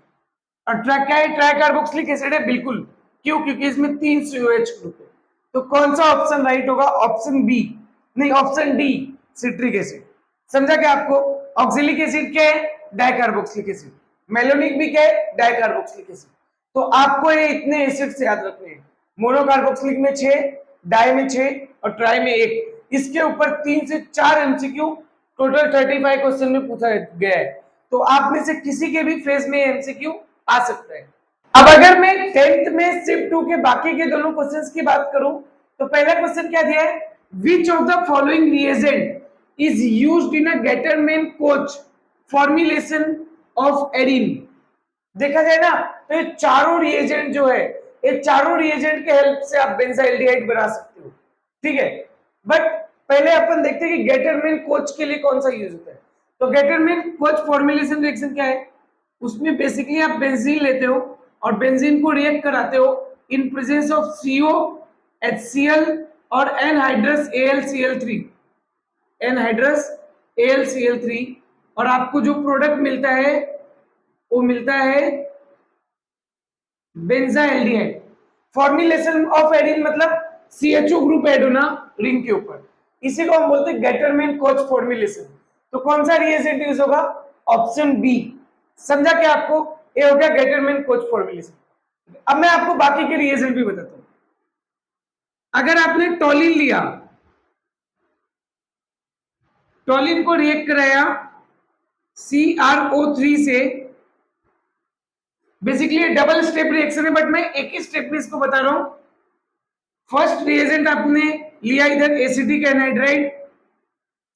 और क्या है? ट्राई कार्बोक्सिलिक एसिड है, बिल्कुल। क्यों? क्योंकि इसमें 3 COH ग्रुप है। तो कौन सा ऑप्शन राइट होगा? ऑप्शन बी, नहीं ऑप्शन डी, सिट्रिक एसिड। समझा क्या आपको? ऑक्जेलिक एसिड क्या है? Di carboxylic acid. मेलोनिक भी क्या है? Di carboxylic acid. तो आपको ये इतने एसिड से याद रखने हैं। मोनोकार्बोक्सिलिक में 6, डाई में 6 और ट्राई में 1। इसके ऊपर 3 से 4 MCQ टोटल 35 क्वेश्चन में पूछा गया है। तो आप में से किसी के भी फेज में MCQ आ सकता है। अब अगर मैं 10th में शिफ्ट 2 के बाकी के दोनों क्वेश्चंस की बात करूं तो पहला क्वेश्चन क्या दिया है? Which of the following reagent is used in a Gattermann Koch formulation of arene. देखा जाए ना तो ये चारों रिएजेंट जो है, ये चारों रिएजेंट के हेल्प से आप बेंजाइल्डिहाइड बना सकते हो। ठीक है, बट पहले अपन देखते हैं कि गेटरमैन कोच के लिए कौन सा यूज होता है। तो गेटरमैन कोच फॉर्मुलेशन रिएक्शन क्या है? उसमें बेसिकली आप बेंजीन लेते हो और बेंजीन को रिएक्ट कराते हो इन प्रेजेंस ऑफ CO, HCl और एनहाइड्रस AlCl3, एनहाइड्रस AlCl3, और आपको जो प्रोडक्ट मिलता है वो मिलता है बेंजाइल्डिहाइड। फॉर्मुलेशन ऑफ एरिन मतलब CHO ग्रुप ऐड होना रिंग के ऊपर, इसी को हम बोलते हैं गेटरमैन कोच फॉर्मुलेशन। तो कौन सा रिएजेंट यूज होगा? Option B. समझा क्या आपको? ये हो गया गेटरमैन कोच फॉर्मुलेशन। अब मैं आपको बाकी के रिएजेंट भी बताता हूं। अगर आपने टॉलिन लिया, टॉलिन को रिएक्ट कराया CrO3 से, बेसिकली डबल स्टेप रिएक्शन है बट मैं एक ही स्टेप में इसको बता रहा हूं। फर्स्ट रिएजेंट आपने लिया इधर एसिटिक एनहाइड्राइड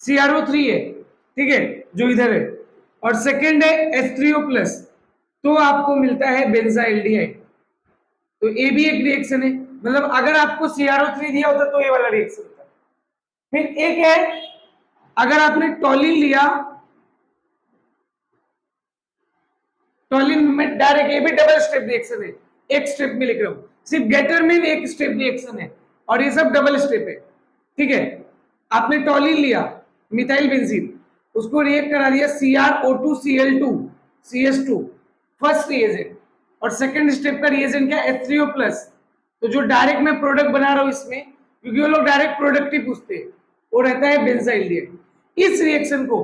CrO3 है, ठीक है, जो इधर है, और सेकेंड है H3O+, तो आपको मिलता है बेंजाइल्डिहाइड। तो ये भी एक रिएक्शन है, मतलब अगर आपको CrO3 दिया होता तो ये वाला रिएक्शन होता। फिर एक है अगर आपने टॉलिन लिया, टॉलिन में डायरेक्ट, ये भी डबल स्टेप रिएक्शन है, एक स्टेप में लिख रहा हूं, सिर्फ गेटरमैन एक स्टेप रिएक्शन है और ये सब डबल स्टेप है। ठीक है, आपने टॉलिन लिया मिथाइल बेंजीन, उसको रिएक्ट करा दिया CrO2Cl2 CH2 फर्स्ट रिएजेंट, और सेकंड स्टेप का रिएजेंट क्या? H3O+। तो जो डायरेक्ट मैं प्रोडक्ट बना रहा हूं इसमें, क्योंकि वो लोग डायरेक्ट प्रोडक्ट ही पूछते हैं, वो रहता है बेंजाइल्डिहाइड। इस रिएक्शन को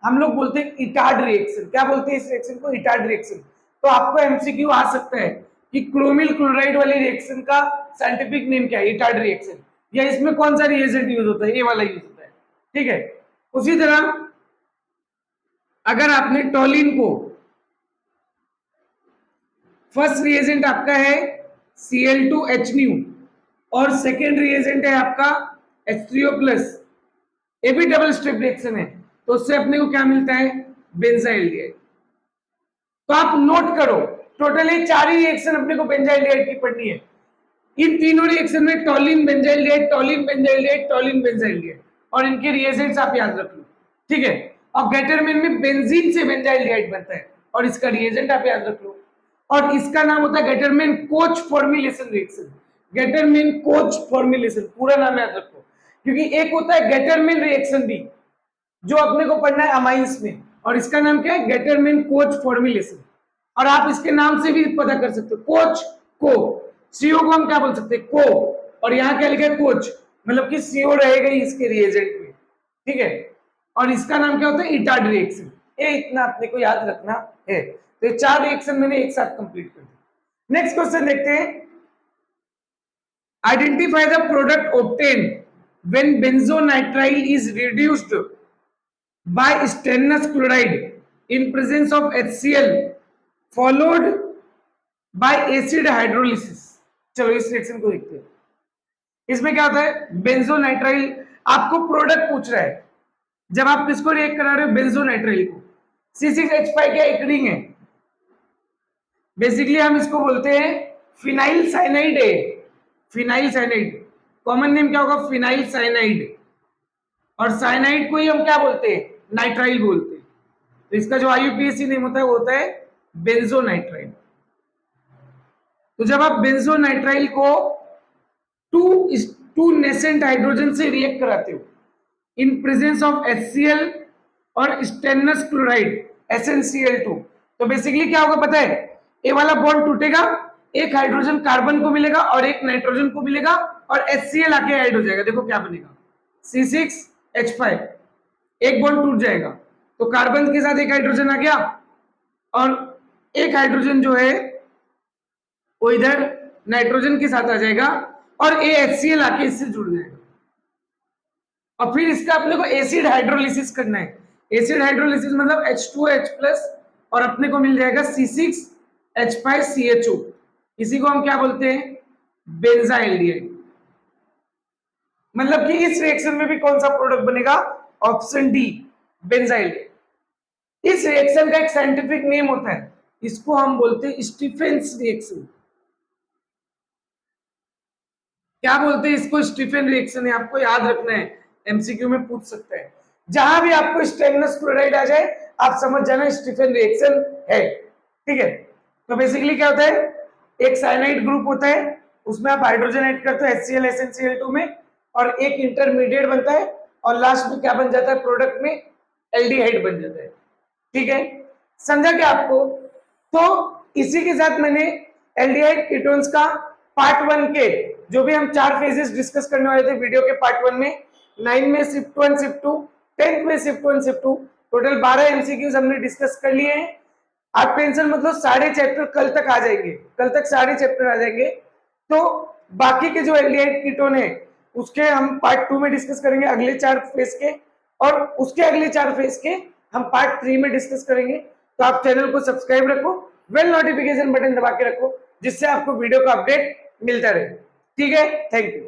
हम लोग बोलते हैं इटार्ड रिएक्शन। क्या बोलते हैं इस रिएक्शन को? Etard reaction. तो आपको एमसीक्यू आ सकता है कि क्रोमिल क्लोराइड वाली रिएक्शन का साइंटिफिक नेम क्या है? Etard reaction. या इसमें कौन सा रिएजेंट यूज होता है? ये वाला यूज होता है। ठीक है। उसी तरह अगर आपने टॉलिन को, फर्स्ट रिएजेंट आपका है Cl2H और सेकेंड रिएजेंट है आपका H3O+, ये भी डबल स्ट्रिप रिएक्शन है, तो उससे अपने को क्या मिलता है? बेंजाइल्डिहाइड। तो आप नोट करो, टोटली 4 ही रिएक्शन अपने को बेंजाइल्डिहाइड की पढ़नी है। इन तीनों रिएक्शन में टॉलिन बेंजाइल्डिहाइड, टॉलिन बेंजाइल्डिहाइड, टॉलिन बेंजाइल्डिहाइड, और इनके रिएजेंट्स आप याद रख लो। ठीक है। अब गेटरमेन में बेंजीन से बेंजाइल्डिहाइड बनता है और इसका रिएजेंट आप याद रख लो, और इसका नाम होता है Gattermann Koch formulation reaction. Gattermann Koch formulation पूरा नाम याद रखो, क्योंकि एक होता है गेटरमेन रिएक्शन भी जो अपने को पढ़ना है अमाइंस में, और इसका नाम क्या है? Gattermann Koch formulation. और आप इसके नाम से भी पता कर सकते हो, कोच को, सीओ को हम क्या बोल सकते हैं? को, और यहाँ क्या लिखा है? कोच, मतलब कि सीओ रहेगा ही इसके रिएजेंट में। ठीक है। और इसका नाम क्या होता है? Etard reaction. ये इतना अपने को याद रखना है। तो ये 4 रिएक्शन मैंने एक साथ कंप्लीट कर दिया। नेक्स्ट क्वेश्चन देखते हैं। Identify the product obtain when benzonitrile is reduced by stannous chloride in presence of HCl followed by acid hydrolysis. चलो इस रिएक्शन को देखते हैं। इसमें क्या होता है? बेंजोनाइट्राइल आपको प्रोडक्ट पूछ रहा है। जब आप किसको रिएक्ट करा रहे हो? बेंजोनाइट्राइल को। C6H5 क्या? एक रिंग है। बेसिकली हम इसको बोलते हैं फिनाइल साइनाइड है। फिनाइल साइनाइड, कॉमन नेम क्या होगा? Phenyl cyanide. और साइनाइड को ही हम क्या बोलते हैं? नाइट्राइल बोलते हैं। तो इसका जो IUPAC नेम होता है वो होता है बेंजोनाइट्राइल। तो जब आप बेंजोनाइट्राइल को टू नेसेंट हाइड्रोजन से रिएक्ट कराते हो इन प्रेजेंस ऑफ HCl और स्टेनस क्लोराइड SnCl2, तो बेसिकली क्या होगा पता है? ये वाला बॉन्ड टूटेगा, एक हाइड्रोजन कार्बन को मिलेगा और एक नाइट्रोजन को मिलेगा, और HCl आके ऐड हो जाएगा। देखो क्या बनेगा? C6H5, एक बॉन्ड टूट जाएगा तो कार्बन के साथ एक हाइड्रोजन आ गया, और एक हाइड्रोजन जो है वो इधर नाइट्रोजन के साथ आ जाएगा, और ये HCl आके इससे जुड़ जाएगा। और फिर इसका अपने को एसिड हाइड्रोलिसिस करना है। एसिड हाइड्रोलिसिस मतलब H2H+ और अपने को मिल जाएगा C6H5CHO। इसी को हम क्या बोलते हैं? बेंजाइल्डिहाइड। मतलब कि इस रिएक्शन में भी कौन सा प्रोडक्ट बनेगा? Option D, benzaldehyde. इस रिएक्शन का एक साइंटिफिक नेम होता है, इसको हम बोलते हैं स्टीफेंस रिएक्शन। क्या बोलते हैं इसको? स्टीफेन रिएक्शन है। आपको याद रखना है, एमसीक्यू में पूछ सकता है। जहां भी आपको स्टेनस क्लोराइड आ जाए आप समझ जाना स्टीफेन रिएक्शन है। ठीक है। तो बेसिकली क्या होता है? एक साइनाइड ग्रुप होता है, उसमें आप हाइड्रोजन ऐड करते हो HCl SnCl2 में, और एक इंटरमीडिएट बनता है, और लास्ट में क्या बन जाता है? प्रोडक्ट में एल्डिहाइड बन जाता है। ठीक है, समझा क्या आपको? तो इसी के साथ मैंने एल्डिहाइड कीटोन्स का पार्ट 1 के जो भी हम 4 फेजेस डिस्कस करने वाले थे वीडियो के पार्ट 1 में, 9 में शिफ्ट 1 शिफ्ट 2, 10th में शिफ्ट 1 शिफ्ट 2, टोटल 12 एमसीक्यूज हमने डिस्कस कर लिए हैं। आप टेंशन मतलब सारे चैप्टर कल तक आ जाएंगे, कल तक सारे चैप्टर आ जाएंगे। तो बाकी के जो एल्डिहाइड कीटोन है उसके हम पार्ट 2 में डिस्कस करेंगे अगले 4 फेज के, और उसके अगले 4 फेज के हम पार्ट 3 में डिस्कस करेंगे। तो आप चैनल को सब्सक्राइब रखो, बेल नोटिफिकेशन बटन दबा के रखो, जिससे आपको वीडियो का अपडेट मिलता रहे। ठीक है, थैंक यू।